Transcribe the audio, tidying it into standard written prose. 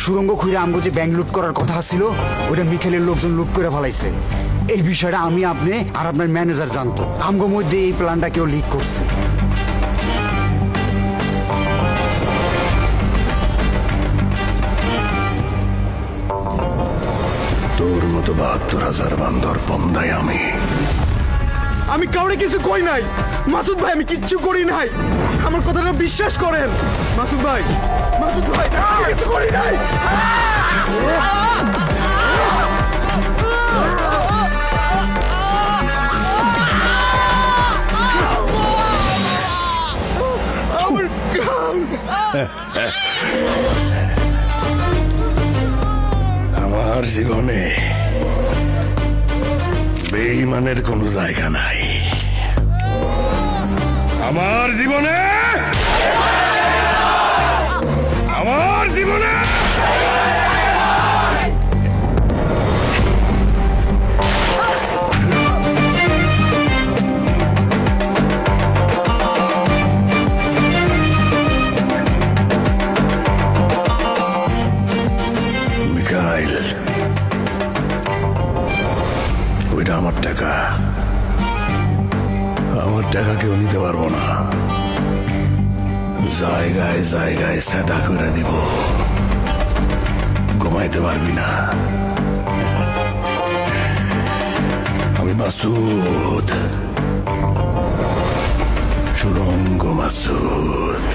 সুরঙ্গ খুঁড়ে আমগো যে ব্যাংক লুট করার কথা ছিল ওটা মিখেলের লোকজন লুট করে ফেলাইছে। এই বিষয়টা আমি, আপনি আর আপনার ম্যানেজার জানতো। আমগো মধ্যে এই প্ল্যানটা কেউ লিক করছে। তোর মতো ৭২,০০০ বান্দর পন্দাই আমি কাউরে কিছু কই নাই মাসুদ ভাই, আমি কিচ্ছু করি নাই, আমার কথাটা বিশ্বাস করেন মাসুদ ভাই। মাসুদ ভাই কিছু করি নাই। আমার জীবনে বেঈমানের কোনো জায়গা নাই। আমার জীবনে মিখাইল, ওইটা আমার টাকা। আমার টাকা কেউ নিতে পারবো না। জায়গায় জায়গায় সাদা করে দিব, ঘুমাইতে পারবি না। আমি মাসুদ, সুরঙ্গ মাসুদ।